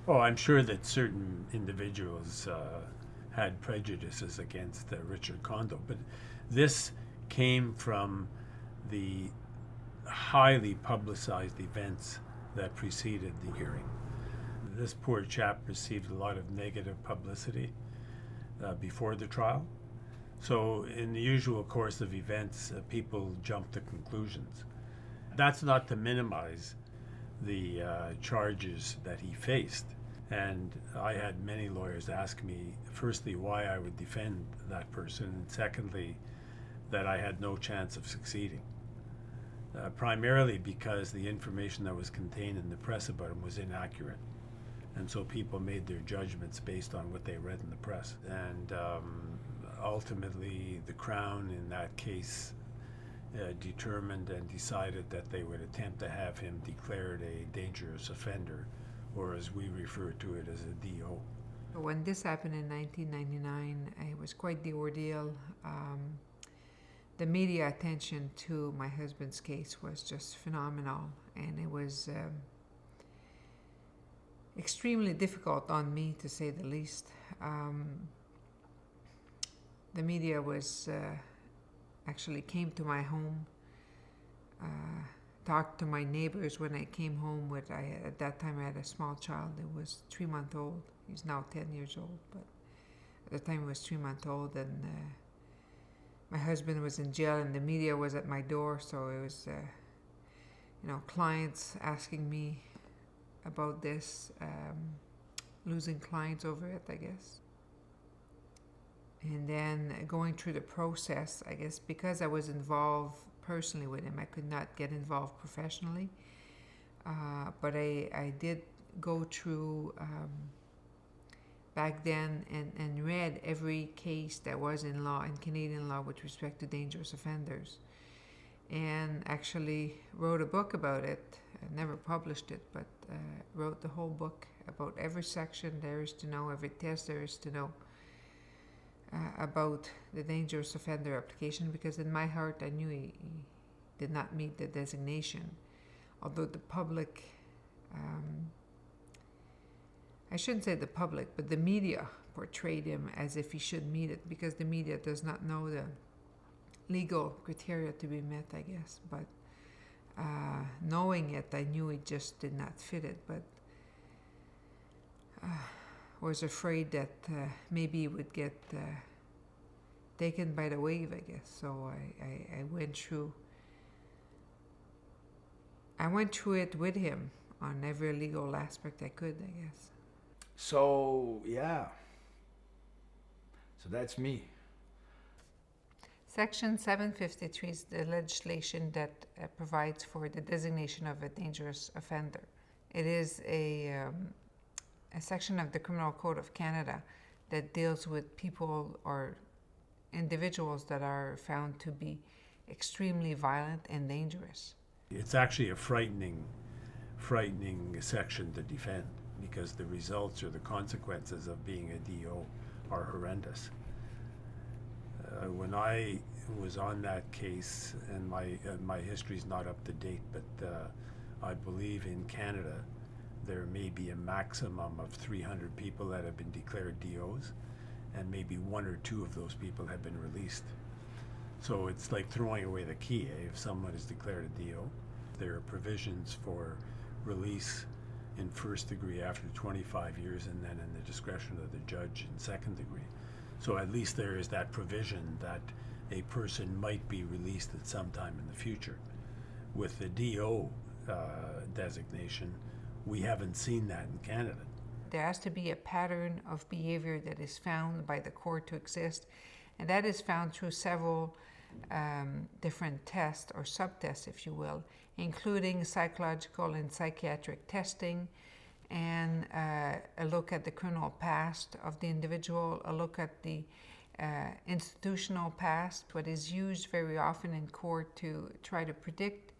Oh, I'm sure that certain individuals had prejudices against Richard Condo, but this came from the highly publicized events that preceded the hearing. This poor chap received a lot of negative publicity before the trial. So, in the usual course of events, people jump to conclusions. That's not to minimize the charges that he faced. And I had many lawyers ask me, firstly, why I would defend that person, and secondly, that I had no chance of succeeding. Primarily because the information that was contained in the press about him was inaccurate. And so people made their judgments based on what they read in the press. And ultimately, the Crown in that case determined and decided that they would attempt to have him declared a dangerous offender, or as we refer to it as a DO. When this happened in 1999, it was quite the ordeal. The media attention to my husband's case was just phenomenal, and it was extremely difficult on me, to say the least. The media was actually came to my home, talked to my neighbors when I came home with, at that time I had a small child. It was 3 months old. He's now 10 years old, but at the time he was 3 months old, and my husband was in jail, and the media was at my door. So it was, clients asking me about this, losing clients over it, I guess. And then going through the process, I guess, because I was involved personally with him, I could not get involved professionally. But I did go through back then and read every case that was in law, in Canadian law, with respect to dangerous offenders. And actually wrote a book about it. I never published it, but wrote the whole book about every section there is to know, every test there is to know about the dangerous offender application, because in my heart I knew he did not meet the designation. Although the public, I shouldn't say the public, but the media portrayed him as if he should meet it, because the media does not know the legal criteria to be met, I guess. But knowing it, I knew he just did not fit it, but was afraid that maybe he would get taken by the wave, I guess. So I went through it with him on every legal aspect I could, I guess. So, yeah. So that's me. Section 753 is the legislation that provides for the designation of a dangerous offender. It is a section of the Criminal Code of Canada that deals with people or individuals that are found to be extremely violent and dangerous. It's actually a frightening section to defend, because the results or the consequences of being a DO are horrendous. When I was on that case, and my history's not up to date, but I believe in Canada there may be a maximum of 300 people that have been declared DOs, and maybe one or two of those people have been released. So it's like throwing away the key, eh? If someone is declared a DO, there are provisions for release in first degree after 25 years, and then in the discretion of the judge in second degree. So at least there is that provision that a person might be released at some time in the future. With the DO designation, we haven't seen that in Canada. There has to be a pattern of behavior that is found by the court to exist, and that is found through several different tests or subtests, if you will, including psychological and psychiatric testing, and a look at the criminal past of the individual, a look at the institutional past, what is used very often in court to try to predict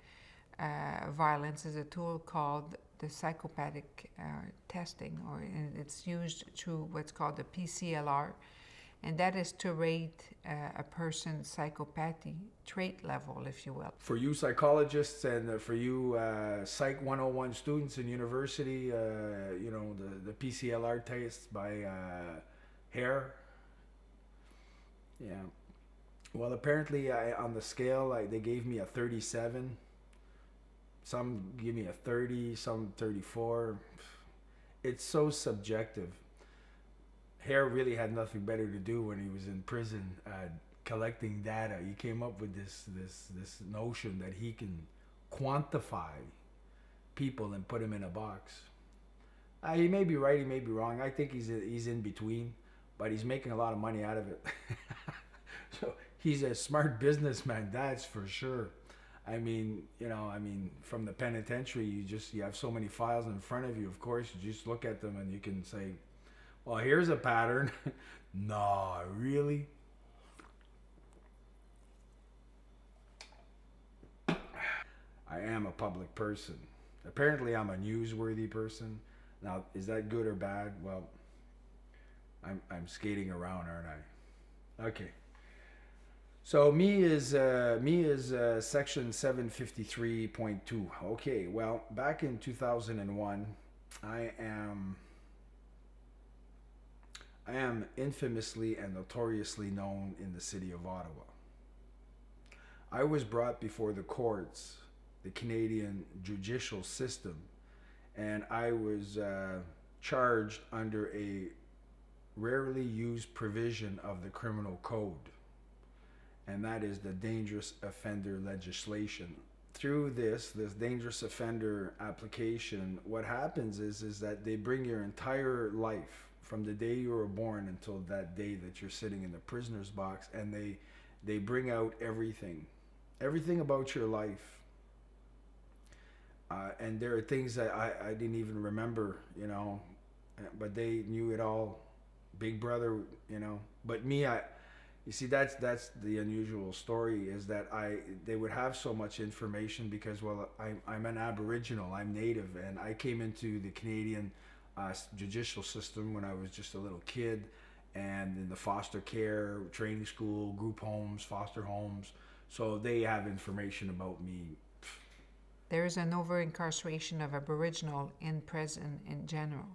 violence is a tool called the psychopathic testing, or it's used through what's called the PCLR, and that is to rate a person's psychopathy trait level, if you will. For you psychologists and for you Psych 101 students in university, you know, the PCLR tests by Hare. Yeah. Well, apparently on the scale, they gave me a 37. Some give me a 30, some 34. It's so subjective. Hare really had nothing better to do when he was in prison collecting data. He came up with this notion that he can quantify people and put them in a box. He may be right, he may be wrong. I think he's in between, but he's making a lot of money out of it. So he's a smart businessman, that's for sure. I mean, you know, from the penitentiary, you have so many files in front of you. Of course, you just look at them and you can say, well, here's a pattern. Nah, really? I am a public person. Apparently, I'm a newsworthy person. Now, is that good or bad? Well, I'm skating around, aren't I? Okay. So me is section 753.2. Okay. Well, back in 2001, I am infamously and notoriously known in the city of Ottawa. I was brought before the courts, the Canadian judicial system, and I was charged under a rarely used provision of the criminal code, and that is the dangerous offender legislation. Through this dangerous offender application, what happens is that they bring your entire life from the day you were born until that day that you're sitting in the prisoner's box, and they bring out everything about your life. And there are things that I didn't even remember, you know, but they knew it all. Big brother, you know. But me, you see, that's the unusual story, is that they would have so much information because, well, I'm an Aboriginal, I'm Native, and I came into the Canadian judicial system when I was just a little kid, and in the foster care, training school, group homes, foster homes, so they have information about me. There is an over-incarceration of Aboriginal in prison in general.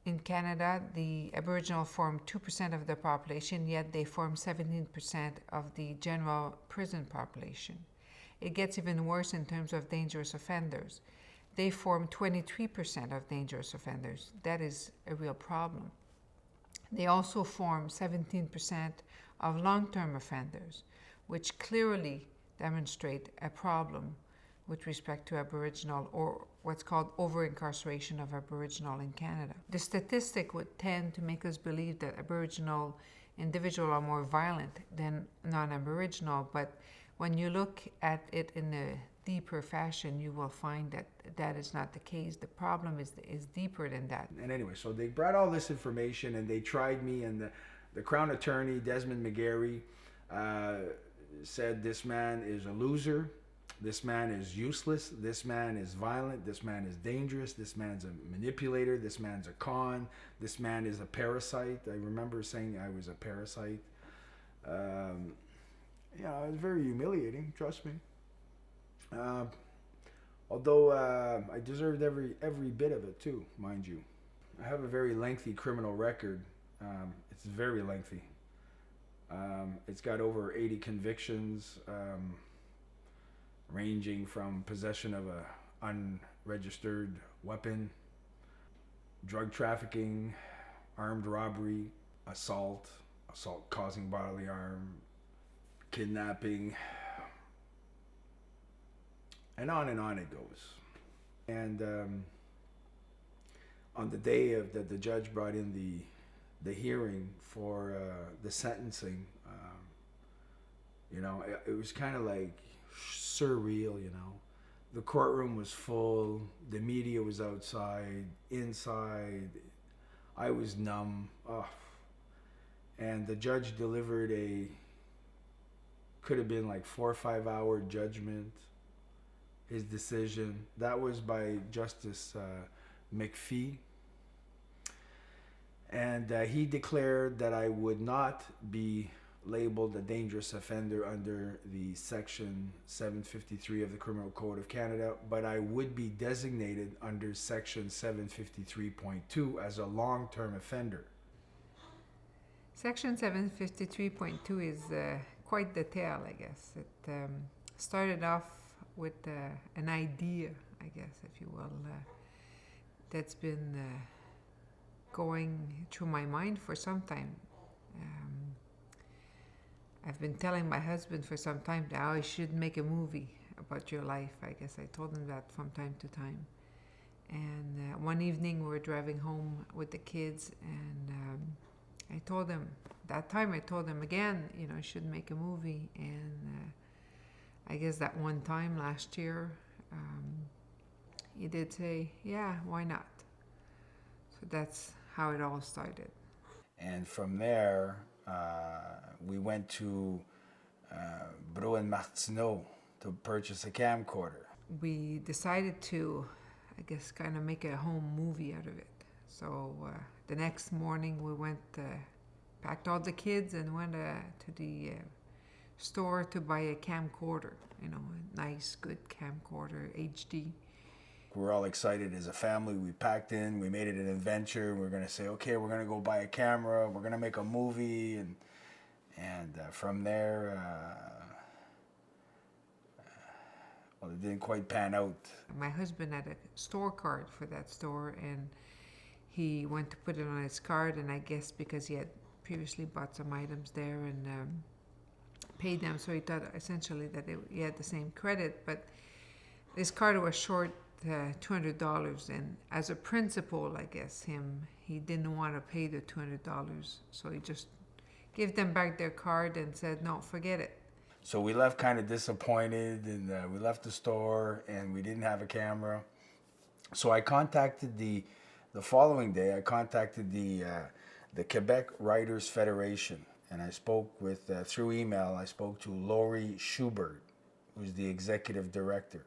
In Canada, the Aboriginal form 2% of the population, yet they form 17% of the general prison population. It gets even worse in terms of dangerous offenders. They form 23% of dangerous offenders. That is a real problem. They also form 17% of long-term offenders, which clearly demonstrate a problem with respect to Aboriginal, or what's called over-incarceration of Aboriginal in Canada. The statistic would tend to make us believe that Aboriginal individuals are more violent than non-Aboriginal, but when you look at it in a deeper fashion, you will find that that is not the case. The problem is deeper than that. And anyway, so they brought all this information and they tried me, and the Crown Attorney, Desmond McGarry, said this man is a loser. This man is useless. This man is violent. This man is dangerous. This man's a manipulator. This man's a con. This man is a parasite. I remember saying I was a parasite. It was very humiliating, trust me. Although I deserved every bit of it too, mind you. I have a very lengthy criminal record. It's very lengthy. It's got over 80 convictions. Ranging from possession of an unregistered weapon, drug trafficking, armed robbery, assault causing bodily harm, kidnapping, and on it goes. And on the day that the judge brought in the hearing for the sentencing, it was kind of like surreal, The courtroom was full, the media was outside, inside, I was numb. And the judge delivered could have been like 4 or 5 hour judgment, his decision. That was by Justice McPhee. And he declared that I would not be labeled a dangerous offender under the section 753 of the Criminal Code of Canada, but I would be designated under section 753.2 as a long-term offender. Section 753.2 is quite the tale, I guess. It started off with an idea, I guess, if you will, that's been going through my mind for some time. I've been telling my husband for some time now, I should make a movie about your life. I guess I told him that from time to time. And one evening we were driving home with the kids, and I told him, that time I told him again, you know, I should make a movie. And I guess that one time last year, he did say, yeah, why not? So that's how it all started. And from there, we went to Bro and Martineau to purchase a camcorder. We decided to, I guess, kind of make a home movie out of it. So the next morning we went, packed all the kids and went to the store to buy a camcorder, you know, a nice, good camcorder, HD. We were all excited as a family. We packed in, we made it an adventure. We were going to say, okay, we're going to go buy a camera. We're going to make a movie. And from there, well, it didn't quite pan out. My husband had a store card for that store, and he went to put it on his card, and I guess because he had previously bought some items there and paid them, so he thought essentially that he had the same credit, but his card was short $200, and as a principal, I guess, he didn't want to pay the $200, so he just gave them back their card and said, no, forget it. So we left kind of disappointed, and we left the store, and we didn't have a camera. So I contacted the following day, I contacted the Quebec Writers Federation, and I spoke with, through email, I spoke to Laurie Schubert, who's the executive director,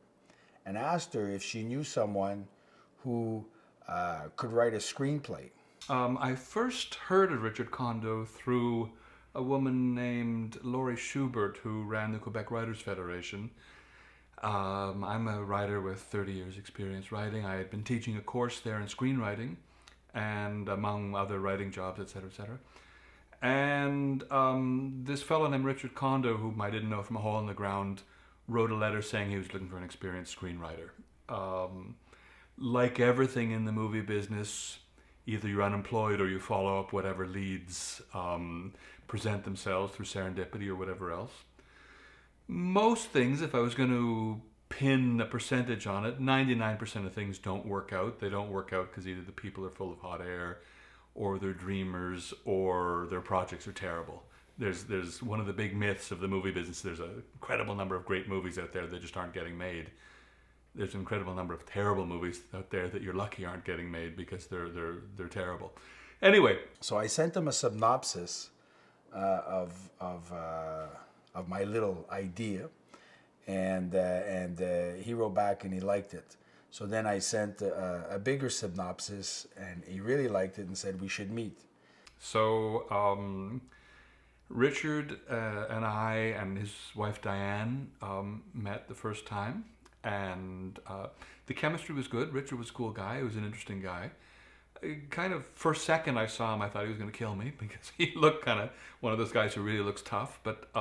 and asked her if she knew someone who could write a screenplay. I first heard of Richard Condo through a woman named Laurie Schubert, who ran the Quebec Writers Federation. I'm a writer with 30 years experience writing. I had been teaching a course there in screenwriting, and among other writing jobs, etc., etc. And this fellow named Richard Condo, whom I didn't know from a hole in the ground, wrote a letter saying he was looking for an experienced screenwriter. Like everything in the movie business, either you're unemployed or you follow up whatever leads present themselves through serendipity or whatever else. Most things, if I was going to pin a percentage on it, 99% of things don't work out. They don't work out because either the people are full of hot air, or they're dreamers, or their projects are terrible. There's one of the big myths of the movie business. There's an incredible number of great movies out there that just aren't getting made. There's an incredible number of terrible movies out there that you're lucky aren't getting made because they're terrible. Anyway, so I sent him a synopsis of my little idea, and he wrote back and he liked it. So then I sent a bigger synopsis, and he really liked it and said we should meet. So Richard and I and his wife Diane met the first time, and the chemistry was good. Richard was a cool guy. He was an interesting guy. Kind of first second I saw him, I thought he was going to kill me because he looked kind of one of those guys who really looks tough. But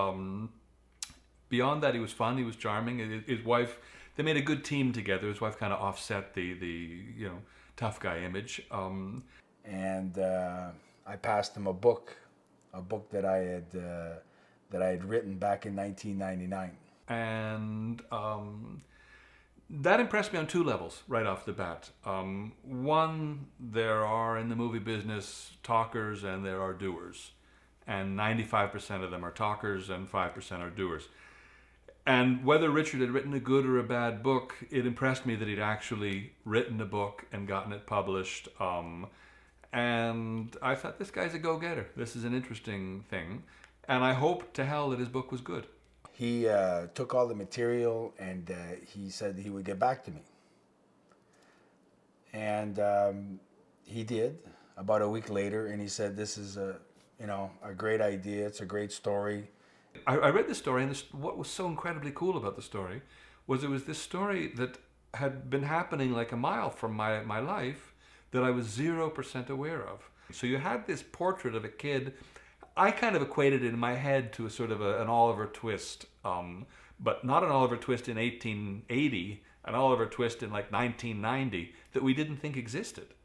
beyond that, he was fun. He was charming. His wife, they made a good team together. His wife kind of offset the tough guy image. And I passed him a book that I had written back in 1999. And that impressed me on two levels right off the bat. One, there are in the movie business talkers and there are doers. And 95% of them are talkers and 5% are doers. And whether Richard had written a good or a bad book, it impressed me that he'd actually written a book and gotten it published. And I thought, this guy's a go-getter. This is an interesting thing. And I hoped to hell that his book was good. He took all the material, and he said he would get back to me. And he did. about a week later, and he said, "This is a great idea. It's a great story." I read the story, and what was so incredibly cool about the story was it was this story that had been happening like a mile from my life that I was 0% aware of. So you had this portrait of a kid. I kind of equated it in my head to a sort of an Oliver Twist, but not an Oliver Twist in 1880, an Oliver Twist in like 1990 that we didn't think existed.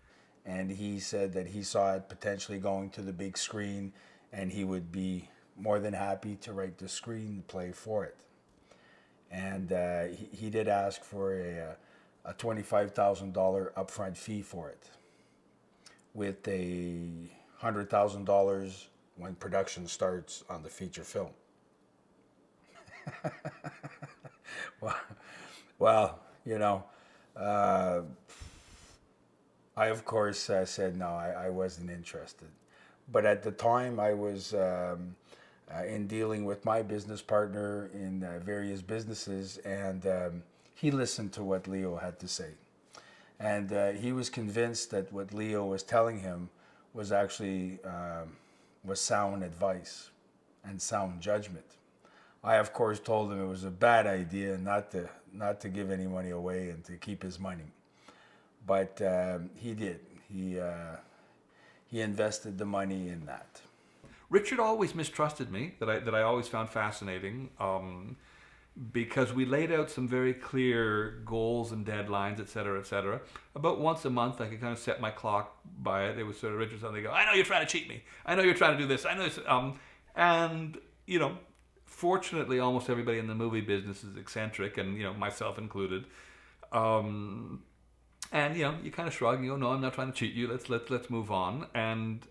And he said that he saw it potentially going to the big screen, and he would be more than happy to write the screenplay for it. And he did ask for a $25,000 upfront fee for it, with a $100,000 when production starts on the feature film. well, I of course said no, I wasn't interested. But at the time, I was in dealing with my business partner in various businesses, and he listened to what Leo had to say. And he was convinced that what Leo was telling him was actually was sound advice and sound judgment. I, of course, told him it was a bad idea not to give any money away and to keep his money. But he did. He invested the money in that. Richard always mistrusted me, that I always found fascinating, because we laid out some very clear goals and deadlines, et cetera, et cetera. About once a month, I could kind of set my clock by it. It was sort of Richard something. They go, "I know you're trying to cheat me. I know you're trying to do this. I know this." And fortunately, almost everybody in the movie business is eccentric, and myself included. And you kind of shrug and go, "No, I'm not trying to cheat you. Let's move on." And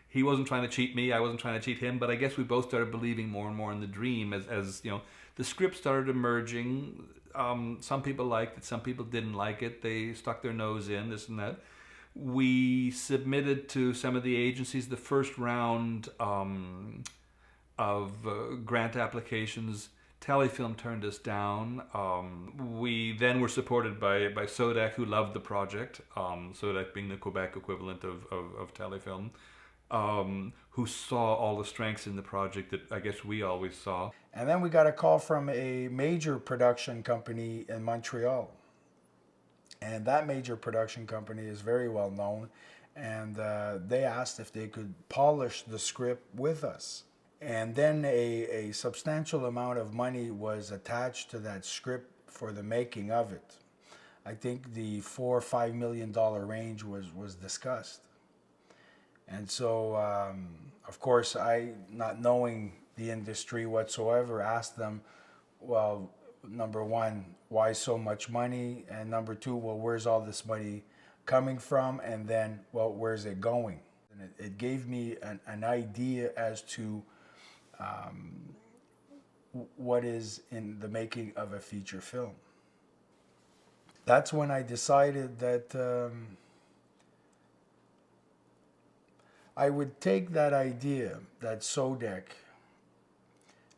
he wasn't trying to cheat me. I wasn't trying to cheat him. But I guess we both started believing more and more in the dream as the script started emerging. Some people liked it. Some people didn't like it. They stuck their nose in this and that. We submitted to some of the agencies the first round of grant applications. Telefilm turned us down. We then were supported by Sodak, who loved the project. Sodak being the Quebec equivalent of Telefilm, who saw all the strengths in the project that I guess we always saw. And then we got a call from a major production company in Montreal. And that major production company is very well known. And they asked if they could polish the script with us. And then a substantial amount of money was attached to that script for the making of it. I think the $4 or $5 million range was discussed. And so, of course, I, not knowing the industry whatsoever, asked them, well, number one, why so much money? And number two, well, where's all this money coming from? And then, well, where's it going? And it gave me an idea as to what is in the making of a feature film. That's when I decided that I would take that idea that Sodak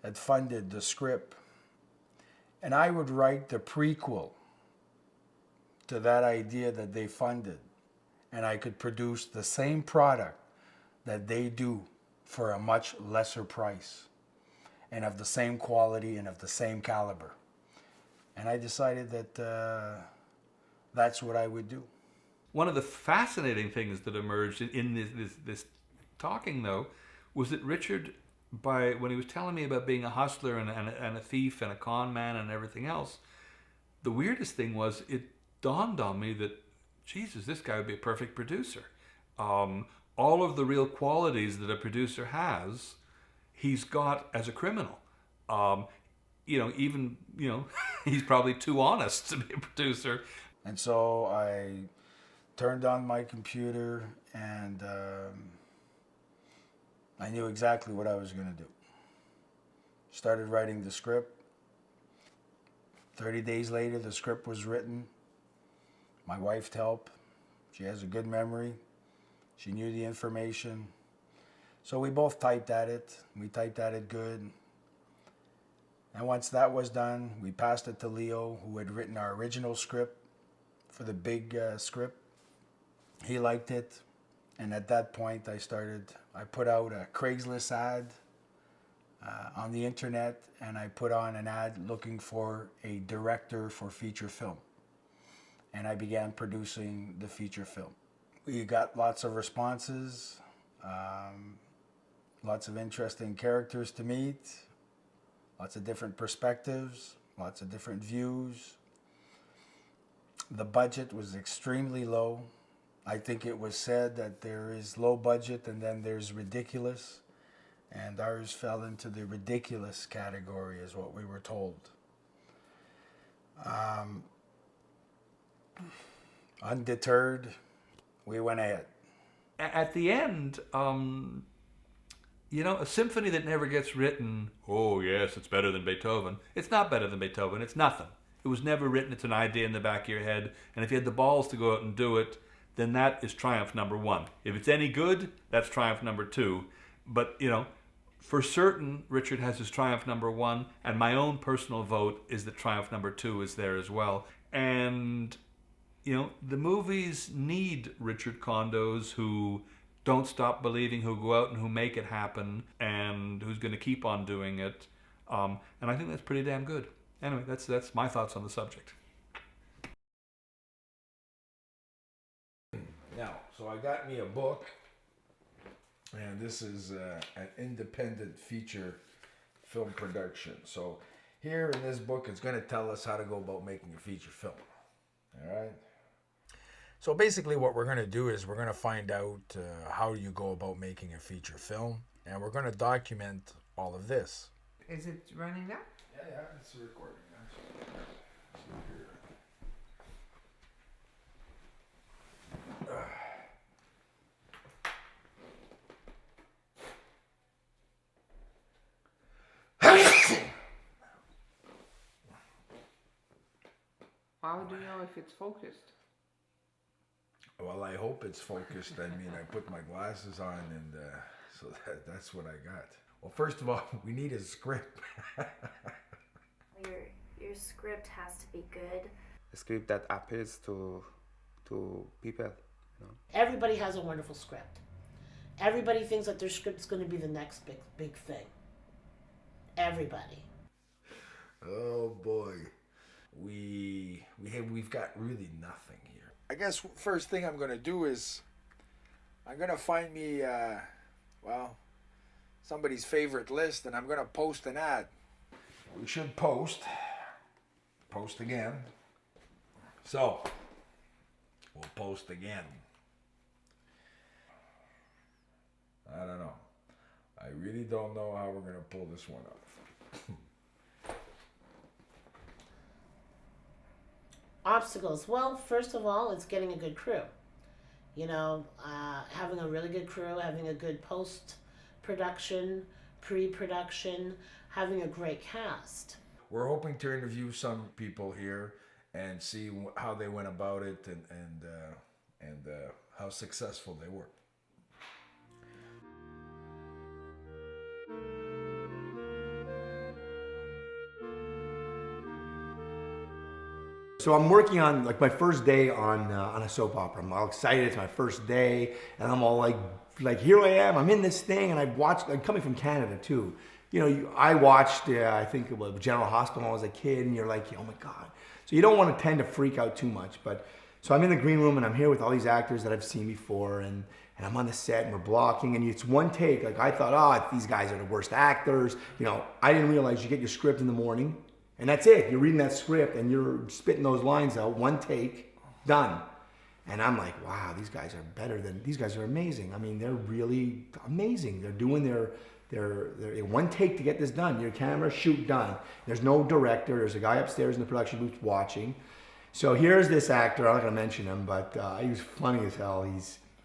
had funded the script, and I would write the prequel to that idea that they funded, and I could produce the same product that they do for a much lesser price and of the same quality and of the same caliber. And I decided that that's what I would do. One of the fascinating things that emerged in this talking, though, was that Richard, when he was telling me about being a hustler and a thief and a con man and everything else, the weirdest thing was it dawned on me that, Jesus, this guy would be a perfect producer. All of the real qualities that a producer has, he's got as a criminal. He's probably too honest to be a producer. And so I turned on my computer and I knew exactly what I was going to do. Started writing the script. 30 days later, the script was written. My wife helped. She has a good memory. She knew the information. So we both typed at it. We typed at it good. And once that was done, we passed it to Leo, who had written our original script for the big script. He liked it. And at that point, I put out a Craigslist ad on the internet, and I put on an ad looking for a director for feature film. And I began producing the feature film. We got lots of responses, lots of interesting characters to meet, lots of different perspectives, lots of different views. The budget was extremely low. I think it was said that there is low budget and then there's ridiculous, and ours fell into the ridiculous category is what we were told. Undeterred, we went ahead. At the end, you know, a symphony that never gets written, oh yes, it's better than Beethoven. It's not better than Beethoven, it's nothing. It was never written, it's an idea in the back of your head, and if you had the balls to go out and do it, then that is triumph number one. If it's any good, that's triumph number two. But, you know, for certain, Richard has his triumph number one, and my own personal vote is that triumph number two is there as well. And, you know, the movies need Richard Condos who don't stop believing, who go out and who make it happen, and who's going to keep on doing it. And I think that's pretty damn good. Anyway, that's my thoughts on the subject. Now, so I got me a book, and this is an independent feature film production. So here in this book, it's going to tell us how to go about making a feature film. All right? So basically what we're going to do is we're going to find out how you go about making a feature film, and we're going to document all of this. Is it running now? Yeah, it's recording. Actually. How do you know if it's focused? Well, I hope it's focused. I mean, I put my glasses on, and so that's what I got. Well, first of all, we need a script. Your script has to be good. A script that appeals to people. You know? Everybody has a wonderful script. Everybody thinks that their script's going to be the next big thing. Everybody. Oh boy, we've got really nothing here. I guess first thing I'm gonna do is I'm gonna find me somebody's favorite list, and I'm gonna post an ad. We should post again. So we'll post again. I don't know. I really don't know how we're gonna pull this one off. Obstacles. Well, first of all, it's getting a good crew. You know, having a really good crew, having a good post-production, pre-production, having a great cast. We're hoping to interview some people here and see how they went about it and how successful they were. So I'm working on like my first day on a soap opera. I'm all excited. It's my first day, and I'm all like here I am. I'm in this thing, and I've watched. I'm coming from Canada too. You know, I watched. I think it was General Hospital when I was a kid, and you're like, oh my god. So you don't want to tend to freak out too much, but so I'm in the green room, and I'm here with all these actors that I've seen before, and I'm on the set, and we're blocking, and it's one take. Like I thought, oh, these guys are the worst actors. You know, I didn't realize you get your script in the morning. And that's it. You're reading that script and you're spitting those lines out. One take, done. And I'm like, wow, these guys are these guys are amazing. I mean, they're really amazing. They're doing their one take to get this done. Your camera, shoot, done. There's no director. There's a guy upstairs in the production booth watching. So here's this actor. I'm not gonna mention him, but he was funny as hell.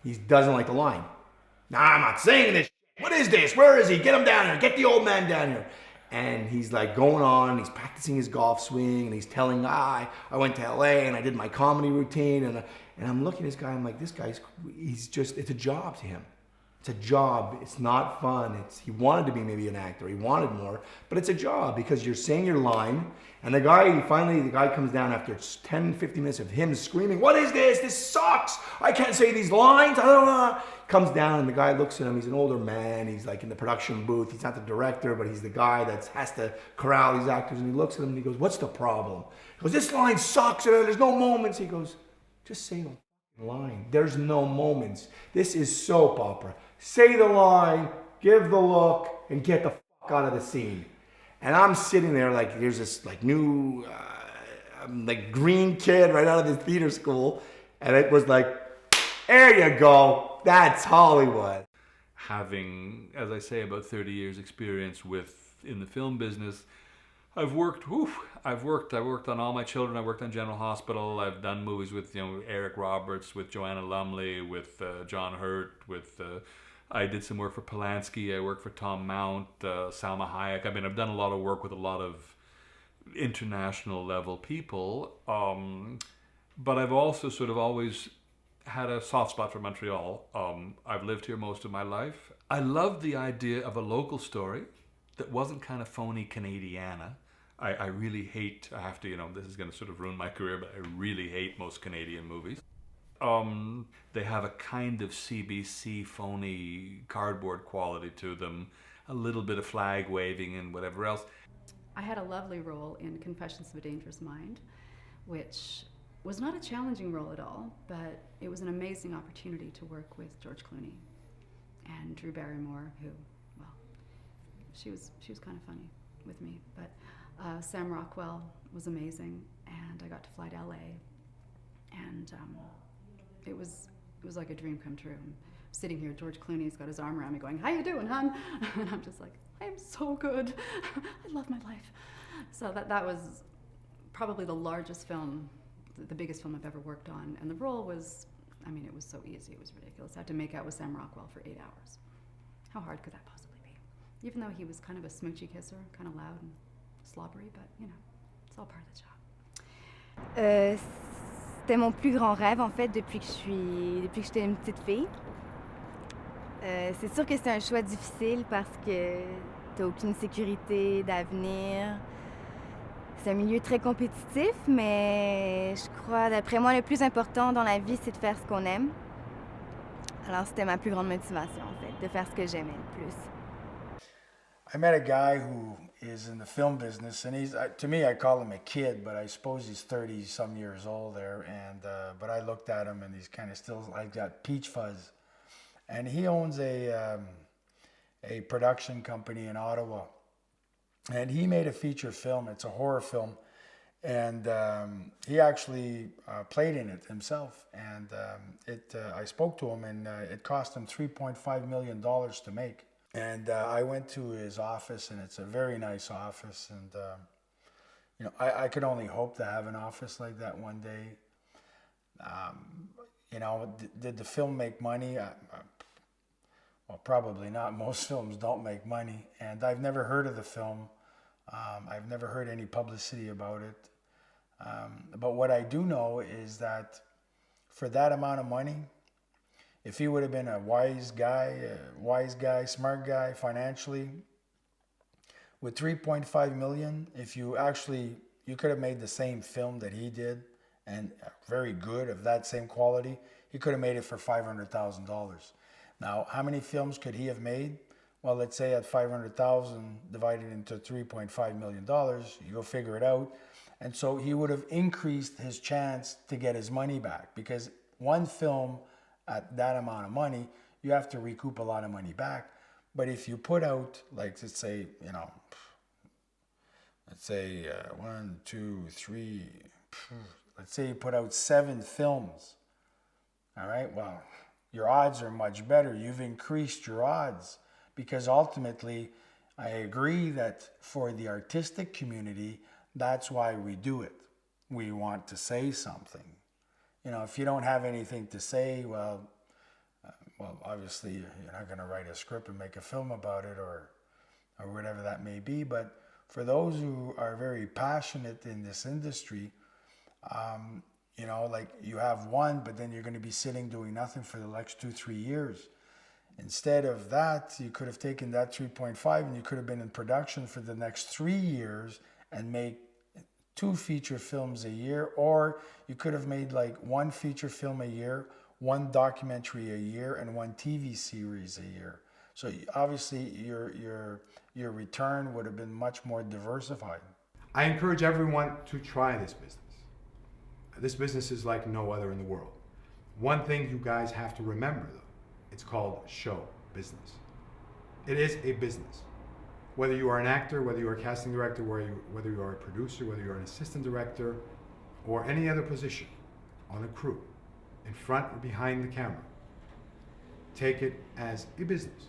He doesn't like the line. Nah, I'm not saying this. What is this? Where is he? Get him down here. Get the old man down here. And he's like going on, he's practicing his golf swing, and he's telling, I went to LA and I did my comedy routine, and I'm looking at this guy, I'm like, this guy's, it's a job to him. It's a job. It's not fun. He wanted to be maybe an actor. He wanted more, but it's a job because you're saying your line, and the guy comes down after 10, 15 minutes of him screaming, "What is this? This sucks. I can't say these lines. I don't know." Comes down and the guy looks at him. He's an older man. He's like in the production booth. He's not the director, but he's the guy that has to corral these actors. And he looks at him and he goes, "What's the problem?" He goes, "This line sucks. There's no moments." He goes, "Just say the line. There's no moments. This is soap opera. Say the line, give the look, and get the fuck out of the scene." And I'm sitting there like there's this like new like green kid right out of the theater school, and it was like, there you go, that's Hollywood. Having, as I say, about 30 years experience in the film business, I've worked on All My Children. I worked on General Hospital. I've done movies with Eric Roberts, with Joanna Lumley, with John Hurt, with I did some work for Polanski. I worked for Tom Mount, Salma Hayek. I mean, I've done a lot of work with a lot of international level people. But I've also sort of always had a soft spot for Montreal. I've lived here most of my life. I loved the idea of a local story that wasn't kind of phony Canadiana. I really hate, I have to, this is going to sort of ruin my career, but I really hate most Canadian movies. They have a kind of CBC phony cardboard quality to them, a little bit of flag waving and whatever else. I had a lovely role in Confessions of a Dangerous Mind, which was not a challenging role at all, but it was an amazing opportunity to work with George Clooney and Drew Barrymore, who, well, she was kind of funny with me, but Sam Rockwell was amazing, and I got to fly to LA, and it was like a dream come true. I'm sitting here, George Clooney's got his arm around me going, "How you doing, hon?" And I'm just like, "I am so good. I love my life." So that was probably the largest film, the biggest film I've ever worked on. And the role was, it was so easy, it was ridiculous. I had to make out with Sam Rockwell for 8 hours. How hard could that possibly be? Even though he was kind of a smoochy kisser, kind of loud and slobbery, but it's all part of the job. C'était mon plus grand rêve en fait depuis que j'étais une petite fille. C'est sûr que c'est un choix difficile parce que t'as aucune sécurité d'avenir. C'est un milieu très compétitif, mais je crois, d'après moi, le plus important dans la vie, c'est de faire ce qu'on aime. Alors c'était ma plus grande motivation en fait, de faire ce que j'aimais le plus. I met a guy who is in the film business, and to me, I call him a kid, but I suppose he's 30-some years old there. And but I looked at him, and he's kind of still like got peach fuzz. And he owns a production company in Ottawa, and he made a feature film. It's a horror film, and he actually played in it himself. And I spoke to him, and it cost him $3.5 million to make. And I went to his office, and it's a very nice office. And I could only hope to have an office like that one day. Did the film make money? Well, probably not. Most films don't make money, and I've never heard of the film. I've never heard any publicity about it. But what I do know is that for that amount of money, if he would have been a wise guy, smart guy financially, with $3.5 million, you could have made the same film that he did, and very good, of that same quality. He could have made it for $500,000. Now, how many films could he have made? Well, let's say at $500,000 divided into $3.5 million, you go figure it out. And so he would have increased his chance to get his money back, because one film at that amount of money, you have to recoup a lot of money back. But if you put out, like, let's say 1, 2, 3, let's say you put out 7 films, all right, well, your odds are much better. You've increased your odds, because ultimately, I agree that for the artistic community, that's why we do it. We want to say something. If you don't have anything to say, well, obviously you're not going to write a script and make a film about it or whatever that may be. But for those who are very passionate in this industry, like you have one, but then you're going to be sitting doing nothing for the next 2-3 years. Instead of that, you could have taken that 3.5 and you could have been in production for the next 3 years and make 2 feature films a year, or you could have made like 1 feature film a year, 1 documentary a year, and 1 TV series a year. So obviously your return would have been much more diversified. I encourage everyone to try this business. This business is like no other in the world. One thing you guys have to remember though, it's called show business. It is a business. Whether you are an actor, whether you are a casting director, whether you are a producer, whether you are an assistant director, or any other position on a crew, in front or behind the camera, take it as a business.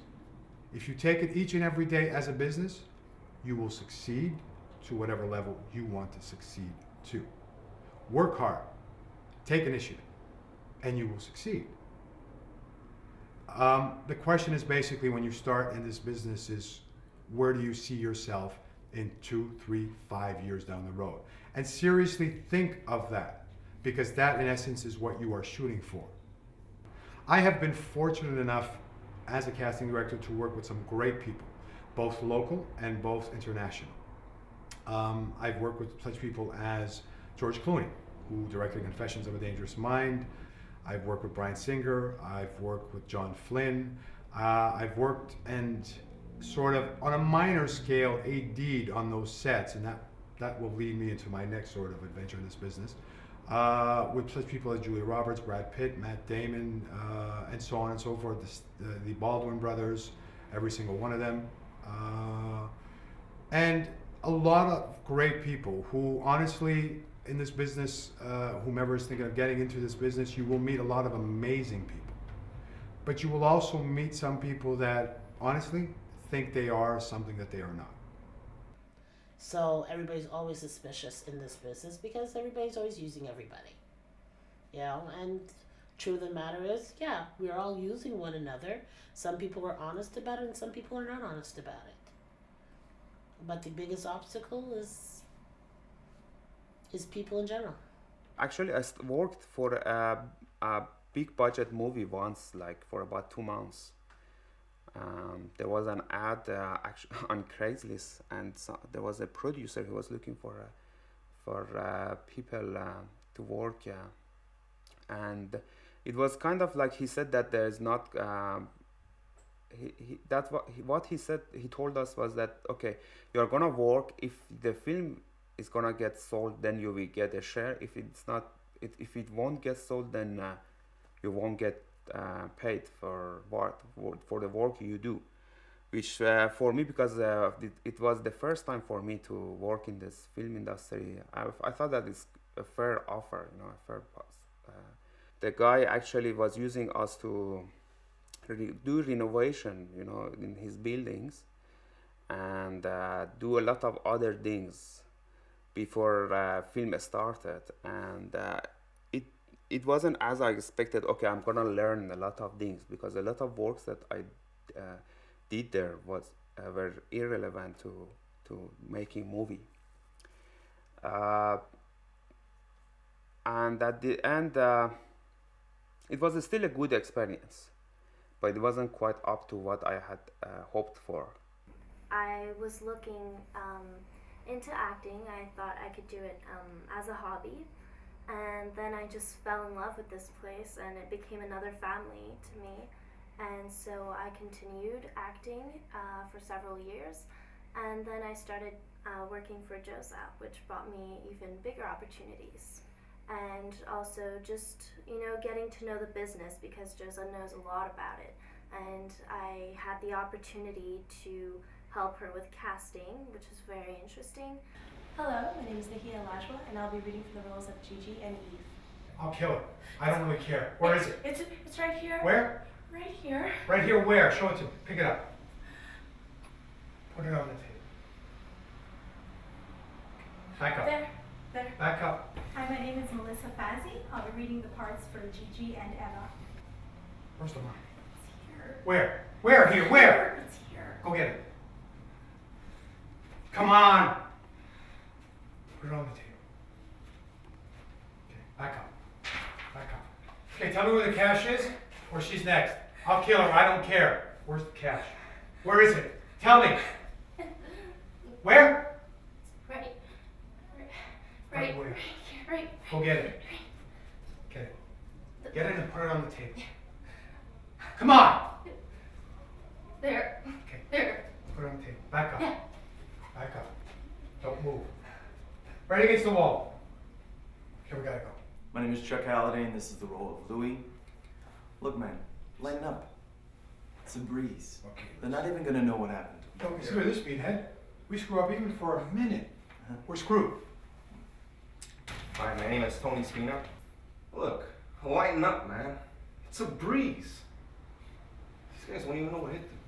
If you take it each and every day as a business, you will succeed to whatever level you want to succeed to. Work hard, take initiative, and you will succeed. The question is basically when you start in this business is, where do you see yourself in 2, 3, 5 years down the road? And seriously think of that, because that in essence is what you are shooting for. I have been fortunate enough as a casting director to work with some great people, both local and both international. I've worked with such people as George Clooney, who directed Confessions of a Dangerous Mind. I've worked with Bryan Singer. I've worked with John Flynn. I've worked and sort of on a minor scale AD'd on those sets, and that will lead me into my next sort of adventure in this business. With such people as Julia Roberts, Brad Pitt, Matt Damon, and so on and so forth, the Baldwin brothers, every single one of them. And a lot of great people who honestly, in this business, whomever is thinking of getting into this business, you will meet a lot of amazing people. But you will also meet some people that honestly think they are something that they are not. So everybody's always suspicious in this business because everybody's always using everybody. You know, and truth of the matter is, yeah, we're all using one another. Some people are honest about it and some people are not honest about it. But the biggest obstacle is people in general. Actually, I worked for a big budget movie once, like for about 2 months. There was an ad on Craigslist, and so there was a producer who was looking for people to work, and it was kind of like he said that there's not. That's what he said. He told us was that okay, you're gonna work. If the film is gonna get sold, then you will get a share. If it's not, if it won't get sold, then you won't get paid for the work you do, which for me, because it was the first time for me to work in this film industry, I thought that it's a fair offer, you know, a fair price. The guy actually was using us to do renovation, you know, in his buildings, and do a lot of other things before film started, and it wasn't as I expected. Okay, I'm gonna learn a lot of things, because a lot of works that I did there were irrelevant to making movie. And at the end, it was still a good experience, but it wasn't quite up to what I had hoped for. I was looking into acting. I thought I could do it as a hobby. And then I just fell in love with this place, and it became another family to me. And so I continued acting for several years. And then I started working for Joseph, which brought me even bigger opportunities. And also just, you know, getting to know the business, because Joseph knows a lot about it. And I had the opportunity to help her with casting, which was very interesting. Hello, my name is Nakia Lajwa, and I'll be reading for the roles of Gigi and Eve. I'll kill it. I don't really care. Where is it? It's right here. Where? Right here. Right here where? Show it to me. Pick it up. Put it on the table. Back up. There. Back up. Hi, my name is Melissa Fazzi. I'll be reading the parts for Gigi and Eva. Where's the money? It's here. Where? Where? Here? Where? It's here. Go get it. Come on. Put it on the table. Okay, back up. Back up. Okay, tell me where the cash is, or she's next. I'll kill her. I don't care. Where's the cash? Where is it? Tell me. Where? Right. Right where? Right. Go get it. Get it. Get it and put it on the table. Come on. There. Okay. There. Put it on the table. Back up. Yeah. Back up. Don't move. Right against the wall. Okay, we gotta go. My name is Chuck Halliday, and this is the role of Louis. Look, man, lighten up. It's a breeze. Okay. They're not even gonna know what happened. Don't screw this meathead. We screw up even for a minute. We're screwed. Hi, my name is Tony Spina. Look, lighten up, man. It's a breeze. These guys won't even know what hit them.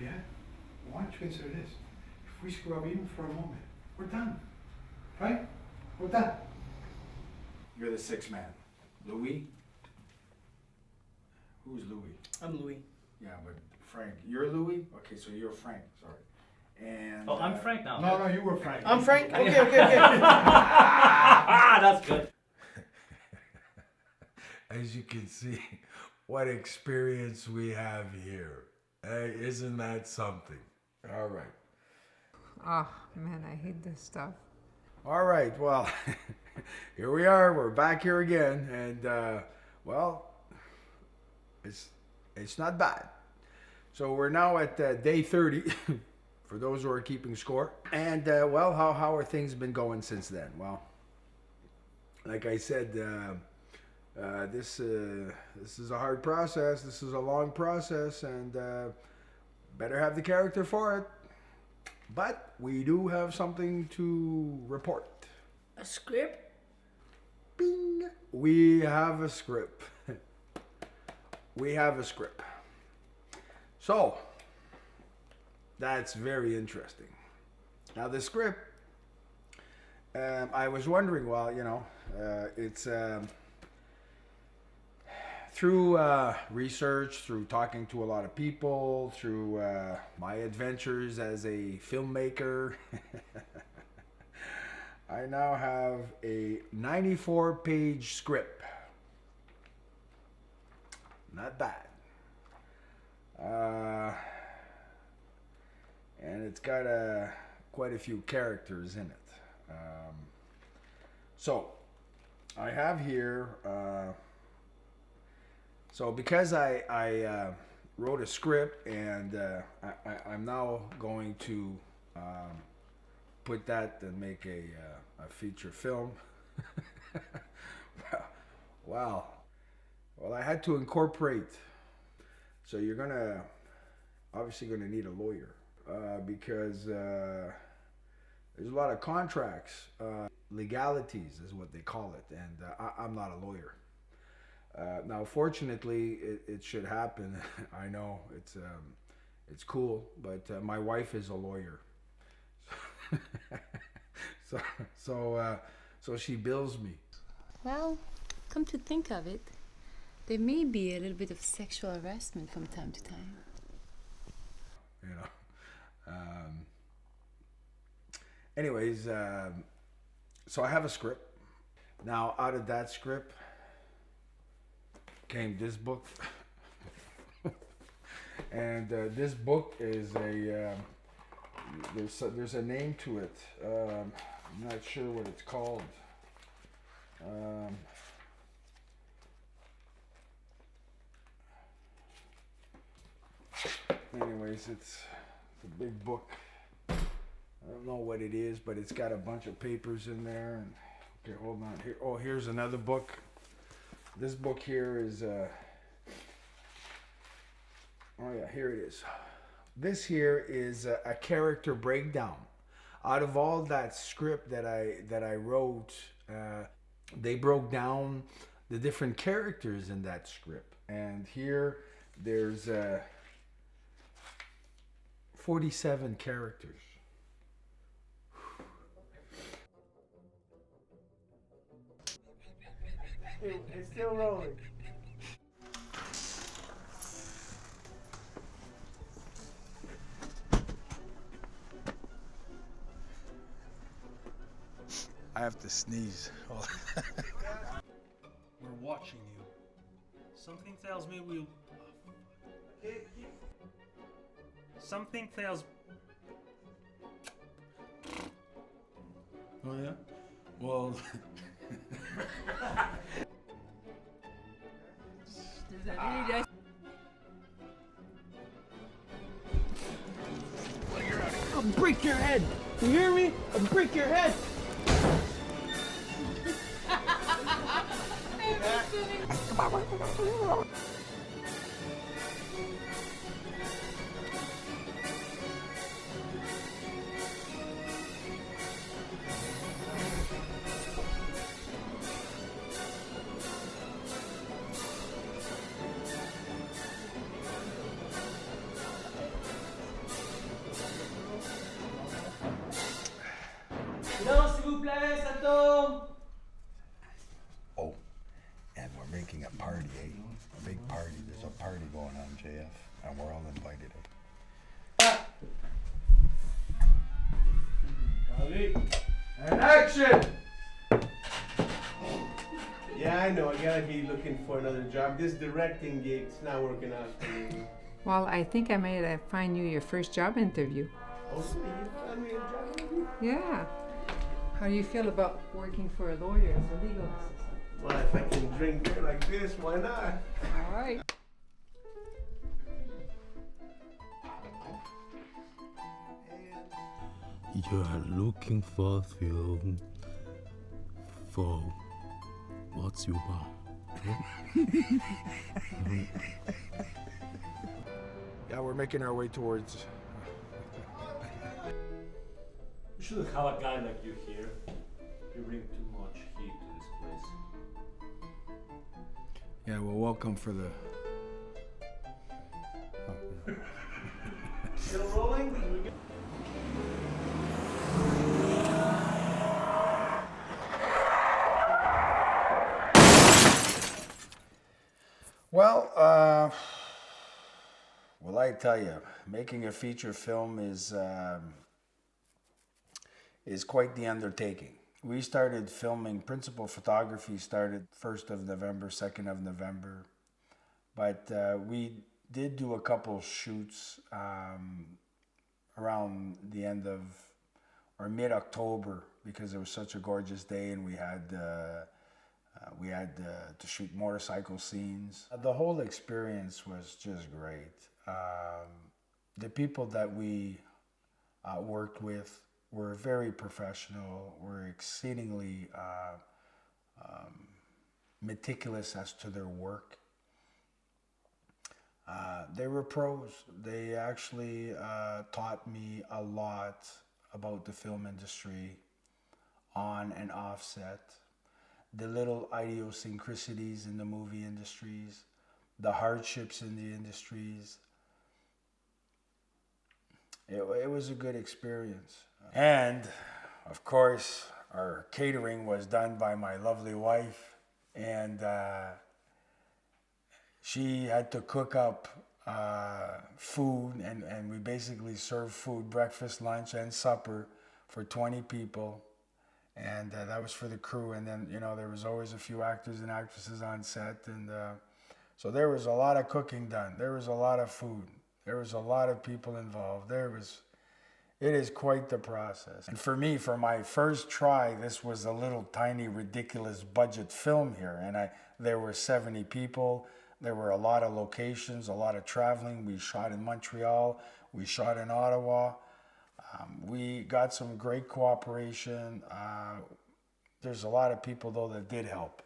Yeah? Why don't you consider this? If we screw up even for a moment, we're done. Right? We're done. You're the sixth man. Louis? Who's Louis? I'm Louis. Yeah, but Frank. You're Louis? Okay, so you're Frank. Sorry. And Oh, I'm Frank now. No, you were Frank. I'm Frank? Okay. Ah, that's good. As you can see, what experience we have here. Hey, isn't that something? All right. Oh, man, I hate this stuff. All right, well, here we are. We're back here again, and well, it's not bad. So we're now at day 30, for those who are keeping score. And well, how are things been going since then? Well, like I said, this is a hard process. This is a long process, and better have the character for it. But we do have something to report. A script? Bing! We have a script. We have a script. So, that's very interesting. Now, the script, I was wondering, well, you know, it's through research, through talking to a lot of people, through my adventures as a filmmaker, I now have a 94-page script. Not bad. And it's got quite a few characters in it. So, I have here... So because I wrote a script, and I'm now going to put that and make a feature film. Wow. Well, I had to incorporate. So you're obviously gonna need a lawyer because there's a lot of contracts, legalities is what they call it, and I'm not a lawyer. Now, fortunately, it should happen. I know it's cool, but my wife is a lawyer, so she bills me. Well, come to think of it, there may be a little bit of sexual harassment from time to time. You know. Anyways, so I have a script. Now, out of that script came this book. And this book is there's a name to it. I'm not sure what it's called. Anyways, it's a big book. I don't know what it is, but it's got a bunch of papers in there. And okay, hold on. Here, oh, here's another book. This book here is oh yeah, here it is. This here is a character breakdown. Out of all that script that I wrote, they broke down the different characters in that script. And here there's 47 characters. It's still rolling. I have to sneeze. We're watching you. Something tells me we'll... Something feels. Oh yeah. Well. I'll break your head. You hear me? I'll break your head. Non, s'il vous plaît, ça tombe. Oh, and we're making a party, eh? A big party. There's a party going on, JF, and we're all invited. And action! Yeah, I know. I gotta be looking for another job. This directing gig's not working out for me. Well, I think I might find you your first job interview. Oh, so you found me a job interview? Yeah. How do you feel about working for a lawyer as a legal assistant? Well, if I can drink beer like this, why not? All right. You are looking for film for what's your bar? Yeah, we're making our way towards. We should have a guy like you here. You bring too much heat to this place. Yeah, well, welcome for the. Still rolling? Well, well, I tell you, making a feature film is quite the undertaking. We started filming, principal photography started 1st of November, 2nd of November, but we did do a couple shoots around the end of, or mid-October, because it was such a gorgeous day and we had to shoot motorcycle scenes. The whole experience was just great. The people that we worked with were very professional, were exceedingly meticulous as to their work. They were pros. They actually taught me a lot about the film industry on and off set, the little idiosyncrasies in the movie industries, the hardships in the industries. It was a good experience. And of course, our catering was done by my lovely wife, and she had to cook up food, and we basically served food, breakfast, lunch, and supper for 20 people. And that was for the crew. And then, you know, there was always a few actors and actresses on set. And so there was a lot of cooking done. There was a lot of food. There was a lot of people involved. It is quite the process. And for me, for my first try, this was a little tiny, ridiculous budget film here. And there were 70 people. There were a lot of locations, a lot of traveling. We shot in Montreal. We shot in Ottawa. We got some great cooperation. There's a lot of people, though, that did help.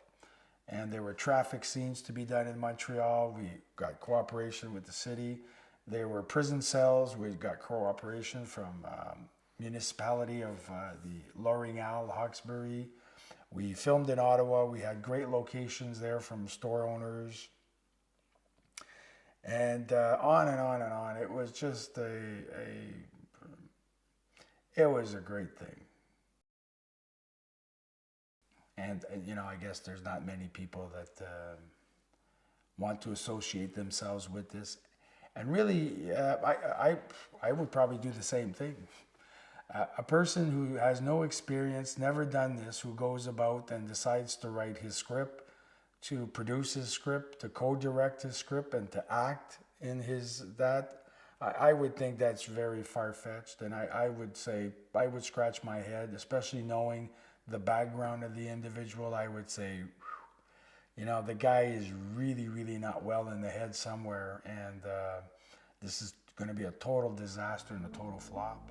And there were traffic scenes to be done in Montreal. We got cooperation with the city. There were prison cells. We got cooperation from municipality of the L'Orignal, Hawkesbury. We filmed in Ottawa. We had great locations there from store owners. And on and on and on. It was just it was a great thing. And you know, I guess there's not many people that want to associate themselves with this. And really, I would probably do the same thing. A person who has no experience, never done this, who goes about and decides to write his script, to produce his script, to co-direct his script, and to act in his that. I would think that's very far-fetched, and I would say I would scratch my head, especially knowing the background of the individual. I would say, you know, the guy is really, really not well in the head somewhere, and this is going to be a total disaster and a total flop.